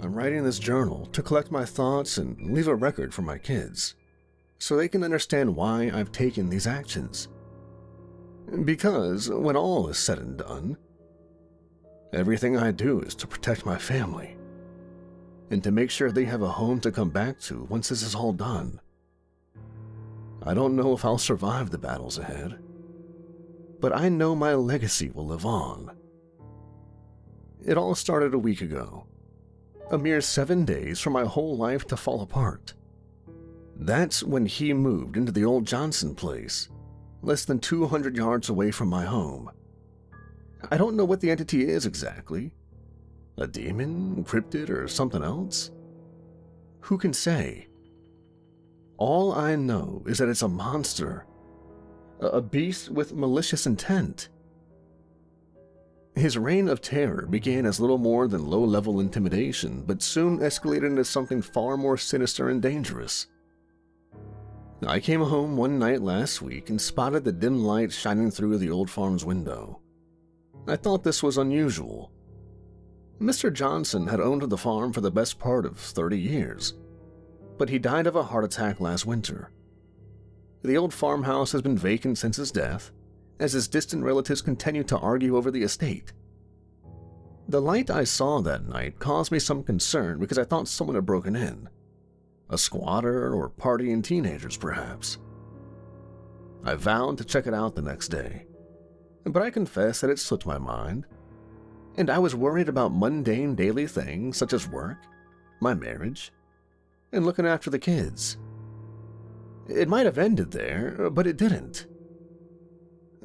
I'm writing this journal to collect my thoughts and leave a record for my kids, so they can understand why I've taken these actions. Because when all is said and done, everything I do is to protect my family, and to make sure they have a home to come back to once this is all done. I don't know if I'll survive the battles ahead, but I know my legacy will live on. It all started a week ago, a mere 7 days for my whole life to fall apart. That's when he moved into the old Johnson place, less than 200 yards away from my home. I don't know what the entity is exactly. A demon, cryptid, or something else? Who can say? All I know is that it's a monster, a beast with malicious intent. His reign of terror began as little more than low-level intimidation, but soon escalated into something far more sinister and dangerous. I came home one night last week and spotted the dim light shining through the old farm's window. I thought this was unusual. Mr. Johnson had owned the farm for the best part of 30 years, but he died of a heart attack last winter. The old farmhouse has been vacant since his death, as his distant relatives continue to argue over the estate. The light I saw that night caused me some concern because I thought someone had broken in. A squatter or partying teenagers, perhaps. I vowed to check it out the next day, but I confess that it slipped my mind, and I was worried about mundane daily things such as work, my marriage, and looking after the kids. It might have ended there, but it didn't.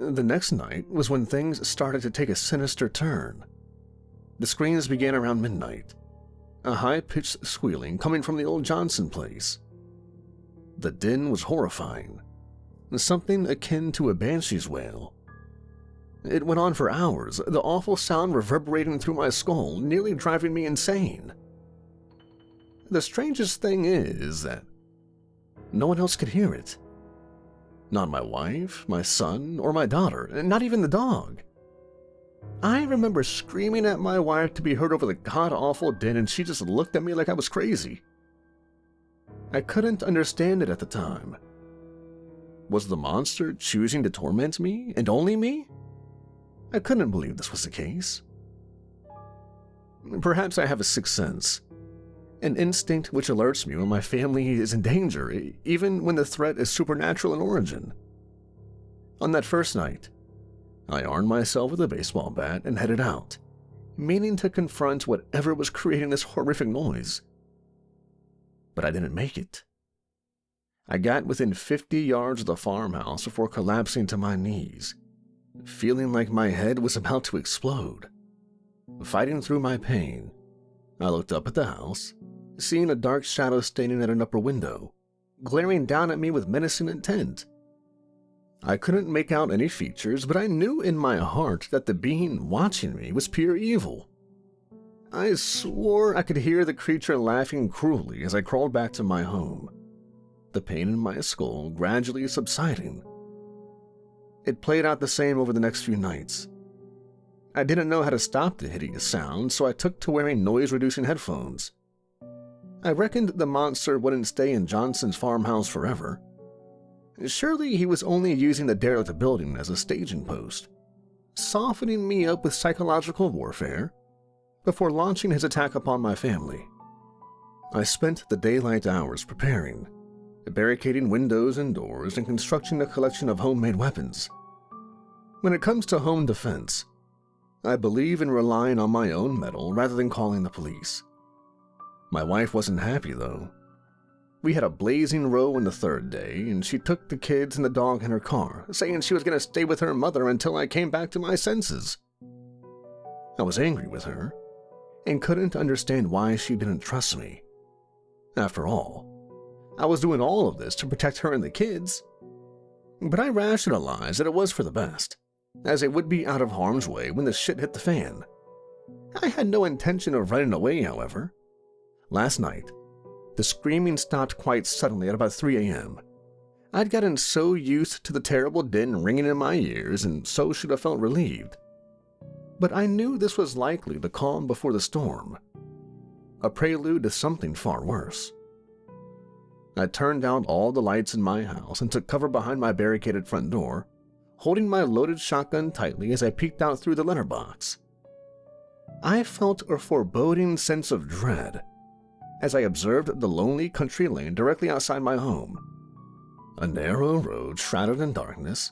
The next night was when things started to take a sinister turn. The screams began around midnight, a high-pitched squealing coming from the old Johnson place. The din was horrifying, something akin to a banshee's wail. It went on for hours, the awful sound reverberating through my skull, nearly driving me insane. The strangest thing is that no one else could hear it. Not my wife, my son, or my daughter, not even the dog. I remember screaming at my wife to be heard over the god-awful din, and she just looked at me like I was crazy. I couldn't understand it at the time. Was the monster choosing to torment me, and only me? I couldn't believe this was the case. Perhaps I have a sixth sense, an instinct which alerts me when my family is in danger, even when the threat is supernatural in origin. On that first night, I armed myself with a baseball bat and headed out, meaning to confront whatever was creating this horrific noise. But I didn't make it. I got within 50 yards of the farmhouse before collapsing to my knees, feeling like my head was about to explode. Fighting through my pain, I looked up at the house, seeing a dark shadow standing at an upper window, glaring down at me with menacing intent. I couldn't make out any features, but I knew in my heart that the being watching me was pure evil. I swore I could hear the creature laughing cruelly as I crawled back to my home, the pain in my skull gradually subsiding. It played out the same over the next few nights. I didn't know how to stop the hideous sound, so I took to wearing noise-reducing headphones. I reckoned the monster wouldn't stay in Johnson's farmhouse forever. Surely he was only using the derelict building as a staging post, softening me up with psychological warfare before launching his attack upon my family. I spent the daylight hours preparing, barricading windows and doors, and constructing a collection of homemade weapons. When it comes to home defense, I believe in relying on my own mettle rather than calling the police. My wife wasn't happy, though. We had a blazing row on the third day, and she took the kids and the dog in her car, saying she was going to stay with her mother until I came back to my senses. I was angry with her, and couldn't understand why she didn't trust me. After all, I was doing all of this to protect her and the kids. But I rationalized that it was for the best, as it would be out of harm's way when the shit hit the fan. I had no intention of running away, however. Last night, the screaming stopped quite suddenly at about 3 a.m. I'd gotten so used to the terrible din ringing in my ears, and so should have felt relieved. But I knew this was likely the calm before the storm. a prelude to something far worse. I turned out all the lights in my house and took cover behind my barricaded front door, holding my loaded shotgun tightly as I peeked out through the letterbox. I felt a foreboding sense of dread as I observed the lonely country lane directly outside my home. A narrow road shrouded in darkness,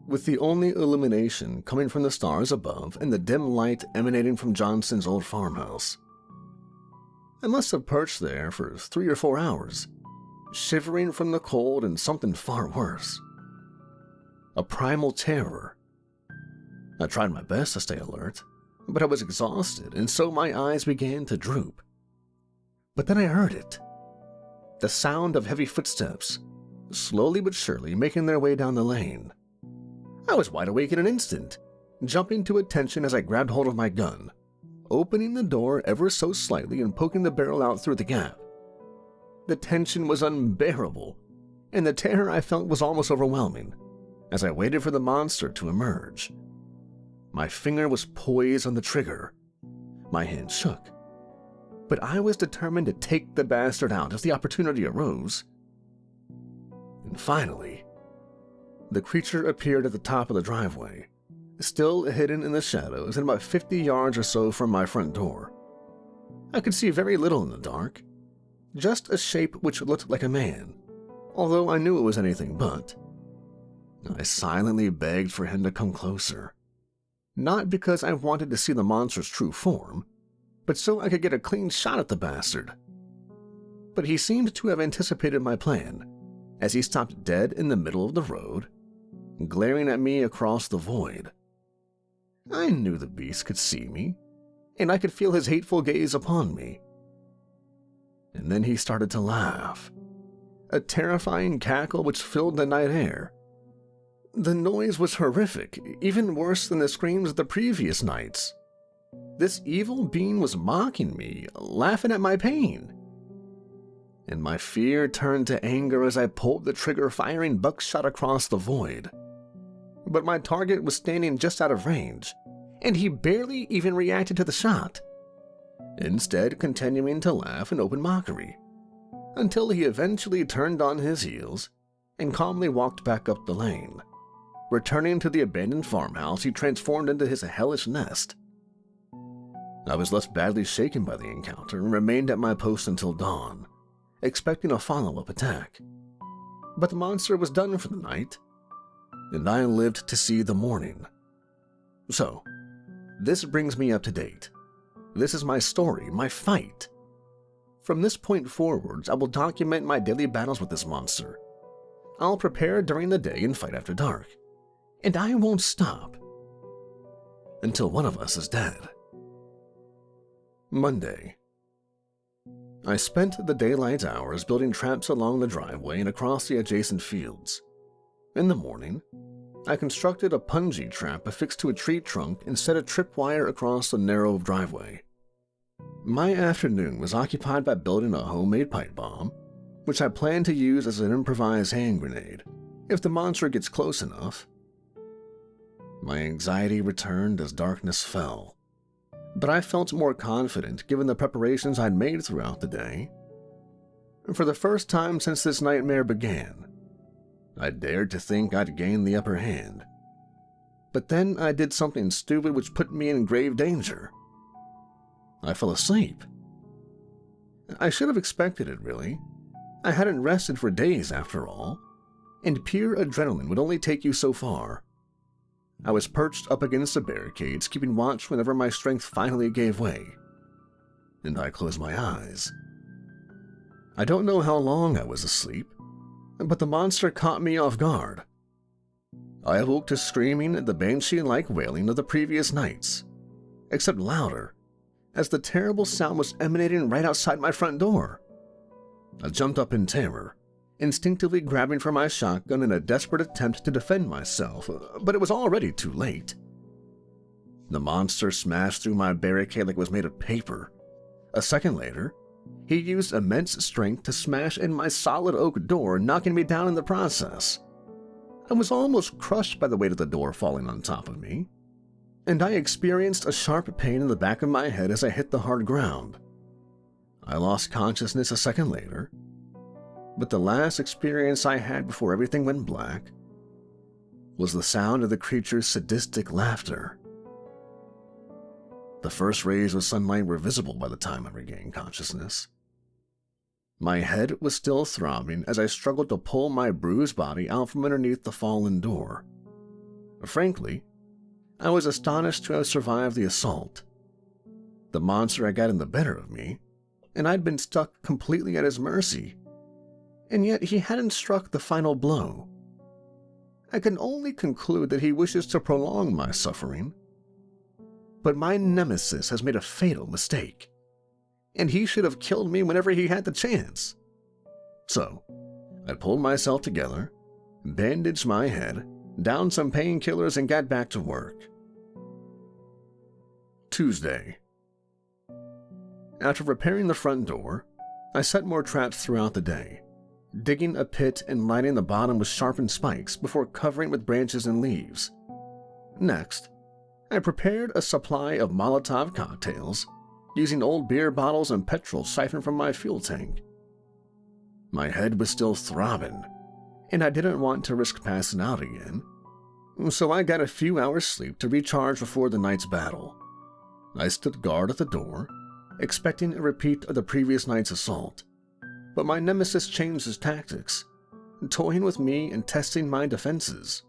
with the only illumination coming from the stars above and the dim light emanating from Johnson's old farmhouse. I must have perched there for 3 or 4 hours, shivering from the cold and something far worse. A primal terror. I tried my best to stay alert, but I was exhausted, and so my eyes began to droop. But then I heard it. The sound of heavy footsteps, slowly but surely making their way down the lane. I was wide awake in an instant, jumping to attention as I grabbed hold of my gun, opening the door ever so slightly and poking the barrel out through the gap. The tension was unbearable, and the terror I felt was almost overwhelming as I waited for the monster to emerge. My finger was poised on the trigger. My hand shook. But I was determined to take the bastard out as the opportunity arose. And finally, the creature appeared at the top of the driveway, still hidden in the shadows and about 50 yards or so from my front door. I could see very little in the dark, just a shape which looked like a man, although I knew it was anything but. I silently begged for him to come closer, not because I wanted to see the monster's true form, but so I could get a clean shot at the bastard. But he seemed to have anticipated my plan, as he stopped dead in the middle of the road, glaring at me across the void. I knew the beast could see me, and I could feel his hateful gaze upon me. And then he started to laugh, a terrifying cackle which filled the night air. The noise was horrific, even worse than the screams of the previous nights. This evil being was mocking me, laughing at my pain. And my fear turned to anger as I pulled the trigger, firing buckshot across the void. But my target was standing just out of range, and he barely even reacted to the shot, instead continuing to laugh in open mockery, until he eventually turned on his heels and calmly walked back up the lane, returning to the abandoned farmhouse he transformed into his hellish nest. I was less badly shaken by the encounter and remained at my post until dawn, expecting a follow-up attack. But the monster was done for the night, and I lived to see the morning. So, this brings me up to date. This is my story, my fight. From this point forwards, I will document my daily battles with this monster. I'll prepare during the day and fight after dark. And I won't stop until one of us is dead. Monday. I spent the daylight hours building traps along the driveway and across the adjacent fields. In the morning, I constructed a punji trap affixed to a tree trunk and set a tripwire across the narrow driveway. My afternoon was occupied by building a homemade pipe bomb, which I plan to use as an improvised hand grenade, if the monster gets close enough. My anxiety returned as darkness fell, but I felt more confident given the preparations I'd made throughout the day. For the first time since this nightmare began, I dared to think I'd gained the upper hand. But then I did something stupid which put me in grave danger. I fell asleep. I should have expected it, really. I hadn't rested for days after all, and pure adrenaline would only take you so far. I was perched up against the barricades, keeping watch whenever my strength finally gave way, and I closed my eyes. I don't know how long I was asleep, but the monster caught me off guard. I awoke to screaming at the banshee-like wailing of the previous nights, except louder, as the terrible sound was emanating right outside my front door. I jumped up in terror, instinctively grabbing for my shotgun in a desperate attempt to defend myself, but it was already too late. The monster smashed through my barricade like it was made of paper. A second later, he used immense strength to smash in my solid oak door, knocking me down in the process. I was almost crushed by the weight of the door falling on top of me, and I experienced a sharp pain in the back of my head as I hit the hard ground. I lost consciousness a second later, but the last experience I had before everything went black was the sound of the creature's sadistic laughter. The first rays of sunlight were visible by the time I regained consciousness. My head was still throbbing as I struggled to pull my bruised body out from underneath the fallen door. Frankly, I was astonished to have survived the assault. The monster had gotten the better of me, and I'd been stuck completely at his mercy, and yet he hadn't struck the final blow. I can only conclude that he wishes to prolong my suffering. But my nemesis has made a fatal mistake, and he should have killed me whenever he had the chance. So, I pulled myself together, bandaged my head, downed some painkillers, and got back to work. Tuesday. After repairing the front door, I set more traps throughout the day, digging a pit and lining the bottom with sharpened spikes before covering with branches and leaves. Next, I prepared a supply of Molotov cocktails, using old beer bottles and petrol siphoned from my fuel tank. My head was still throbbing, and I didn't want to risk passing out again, so I got a few hours sleep to recharge before the night's battle. I stood guard at the door, expecting a repeat of the previous night's assault, but my nemesis changed his tactics, toying with me and testing my defenses.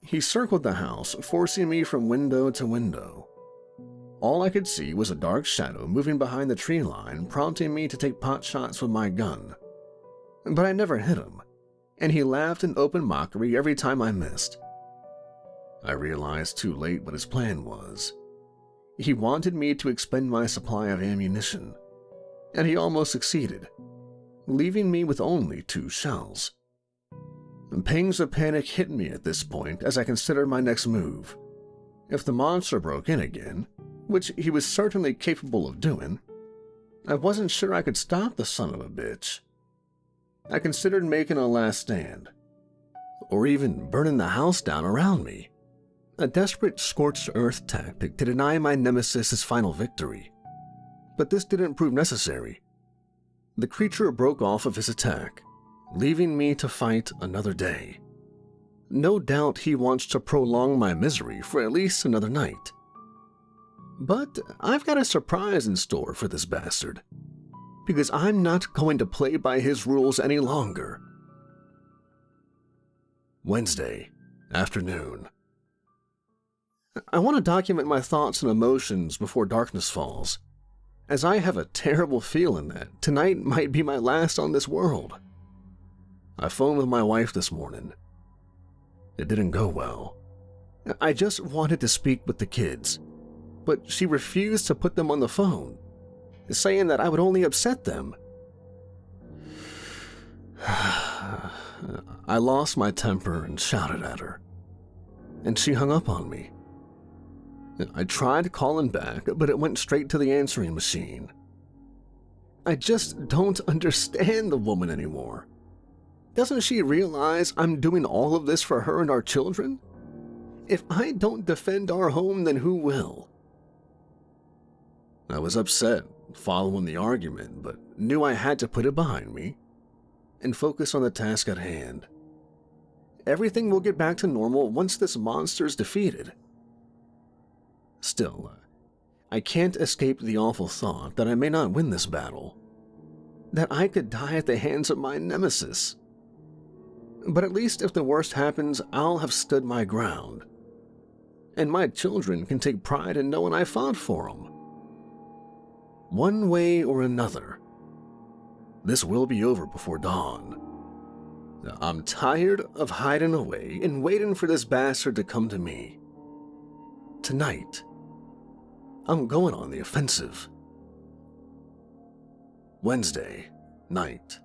He circled the house, forcing me from window to window. All I could see was a dark shadow moving behind the tree line, prompting me to take pot shots with my gun. But I never hit him, and he laughed in open mockery every time I missed. I realized too late what his plan was. He wanted me to expend my supply of ammunition, and he almost succeeded, leaving me with only 2 shells. Pangs of panic hit me at this point as I considered my next move. If the monster broke in again, which he was certainly capable of doing, I wasn't sure I could stop the son of a bitch. I considered making a last stand, or even burning the house down around me, a desperate scorched earth tactic to deny my nemesis his final victory. But this didn't prove necessary. The creature broke off of his attack, leaving me to fight another day. No doubt he wants to prolong my misery for at least another night. But I've got a surprise in store for this bastard, because I'm not going to play by his rules any longer. Wednesday afternoon. I want to document my thoughts and emotions before darkness falls, as I have a terrible feeling that tonight might be my last on this world. I phoned with my wife this morning. It didn't go well. I just wanted to speak with the kids, but she refused to put them on the phone, saying that I would only upset them. I lost my temper and shouted at her, and she hung up on me. I tried calling back, but it went straight to the answering machine. I just don't understand the woman anymore. Doesn't she realize I'm doing all of this for her and our children? If I don't defend our home, then who will? I was upset following the argument, but knew I had to put it behind me and focus on the task at hand. Everything will get back to normal once this monster is defeated. Still, I can't escape the awful thought that I may not win this battle, that I could die at the hands of my nemesis. But at least if the worst happens, I'll have stood my ground, and my children can take pride in knowing I fought for them. One way or another, this will be over before dawn. I'm tired of hiding away and waiting for this bastard to come to me. Tonight, I'm going on the offensive. Wednesday night.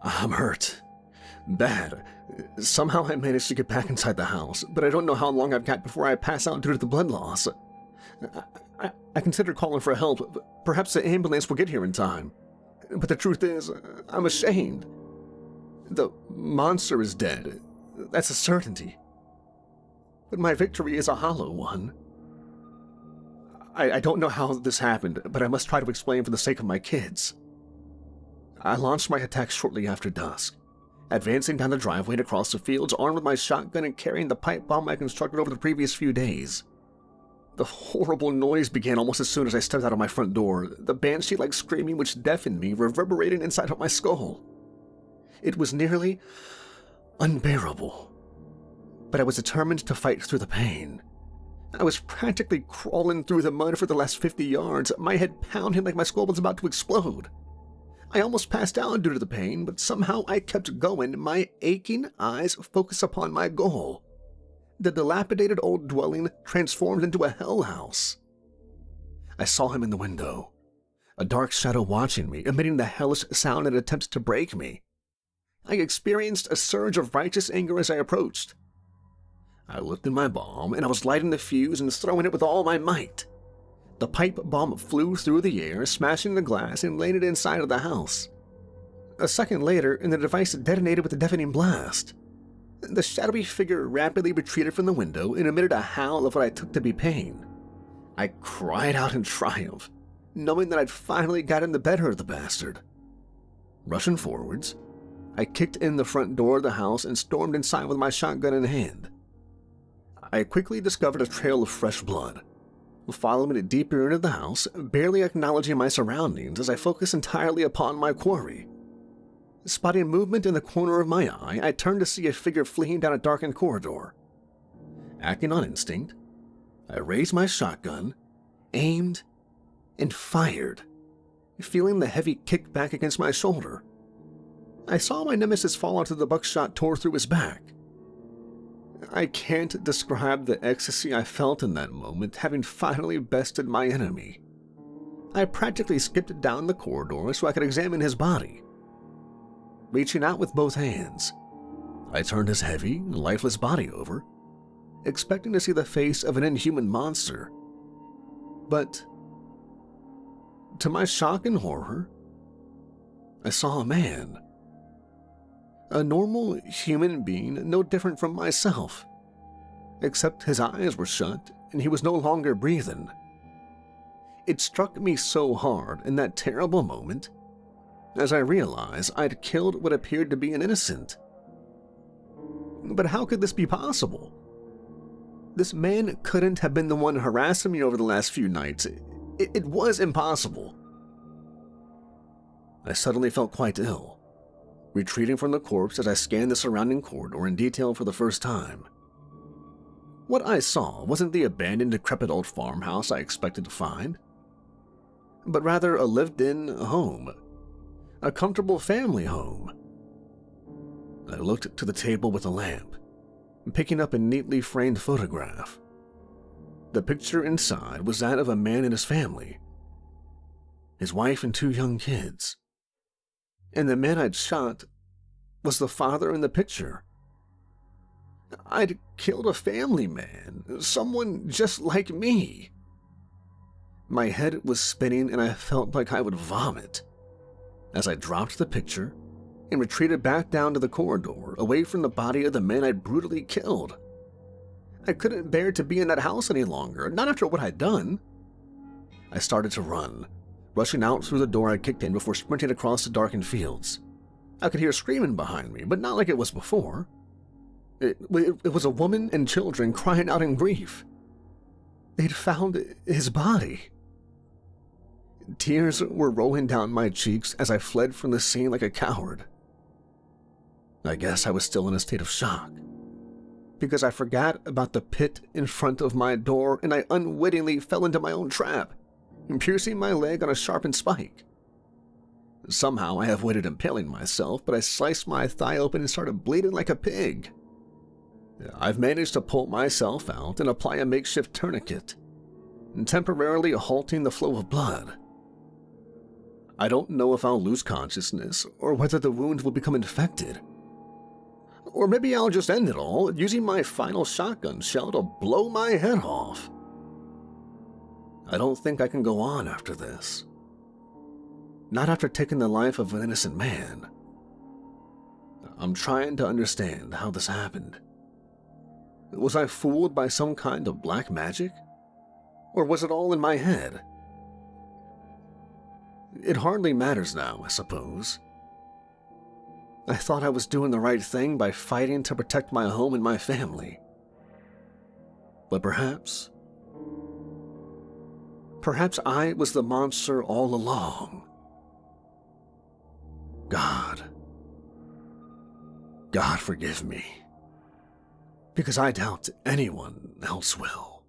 I'm hurt. Bad. Somehow I managed to get back inside the house, but I don't know how long I've got before I pass out due to the blood loss. I considered calling for help. Perhaps the ambulance will get here in time. But the truth is, I'm ashamed. The monster is dead. That's a certainty. But my victory is a hollow one. I don't know how this happened, but I must try to explain for the sake of my kids. I launched my attack shortly after dusk, advancing down the driveway and across the fields, armed with my shotgun and carrying the pipe bomb I constructed over the previous few days. The horrible noise began almost as soon as I stepped out of my front door, the banshee-like screaming which deafened me reverberating inside of my skull. It was nearly unbearable, but I was determined to fight through the pain. I was practically crawling through the mud for the last 50 yards, my head pounding like my skull was about to explode. I almost passed out due to the pain, but somehow I kept going, my aching eyes focused upon my goal. The dilapidated old dwelling transformed into a hell house. I saw him in the window, a dark shadow watching me, emitting the hellish sound in an attempt to break me. I experienced a surge of righteous anger as I approached. I lifted my bomb, and I was lighting the fuse and throwing it with all my might. The pipe bomb flew through the air, smashing the glass and landed inside of the house. A second later, and the device detonated with a deafening blast. The shadowy figure rapidly retreated from the window and emitted a howl of what I took to be pain. I cried out in triumph, knowing that I'd finally gotten the better of the bastard. Rushing forwards, I kicked in the front door of the house and stormed inside with my shotgun in hand. I quickly discovered a trail of fresh blood, following it deeper into the house, barely acknowledging my surroundings as I focused entirely upon my quarry. Spotting movement in the corner of my eye, I turned to see a figure fleeing down a darkened corridor. Acting on instinct, I raised my shotgun, aimed, and fired, feeling the heavy kick back against my shoulder. I saw my nemesis fall after the buckshot tore through his back. I can't describe the ecstasy I felt in that moment, having finally bested my enemy. I practically skipped down the corridor so I could examine his body. Reaching out with both hands, I turned his heavy, lifeless body over, expecting to see the face of an inhuman monster. But, to my shock and horror, I saw a man. A normal human being, no different from myself, except his eyes were shut and he was no longer breathing. It struck me so hard in that terrible moment, as I realized I'd killed what appeared to be an innocent. But how could this be possible? This man couldn't have been the one harassing me over the last few nights. It was impossible. I suddenly felt quite ill, retreating from the corpse as I scanned the surrounding corridor in detail for the first time. What I saw wasn't the abandoned, decrepit old farmhouse I expected to find, but rather a lived-in home, a comfortable family home. I looked to the table with a lamp, picking up a neatly framed photograph. The picture inside was that of a man and his family, his wife and 2 young kids. And the man I'd shot was the father in the picture. I'd killed a family man, someone just like me. My head was spinning and I felt like I would vomit as I dropped the picture and retreated back down to the corridor, away from the body of the man I'd brutally killed. I couldn't bear to be in that house any longer, not after what I'd done. I started to run, rushing out through the door I kicked in before sprinting across the darkened fields. I could hear screaming behind me, but not like it was before. It was a woman and children crying out in grief. They'd found his body. Tears were rolling down my cheeks as I fled from the scene like a coward. I guess I was still in a state of shock, because I forgot about the pit in front of my door and I unwittingly fell into my own trap, piercing my leg on a sharpened spike. Somehow I avoided impaling myself, but I sliced my thigh open and started bleeding like a pig. I've managed to pull myself out and apply a makeshift tourniquet, temporarily halting the flow of blood. I don't know if I'll lose consciousness or whether the wound will become infected. Or maybe I'll just end it all using my final shotgun shell to blow my head off. I don't think I can go on after this. Not after taking the life of an innocent man. I'm trying to understand how this happened. Was I fooled by some kind of black magic? Or was it all in my head? It hardly matters now, I suppose. I thought I was doing the right thing by fighting to protect my home and my family. But perhaps I was the monster all along. God forgive me, because I doubt anyone else will.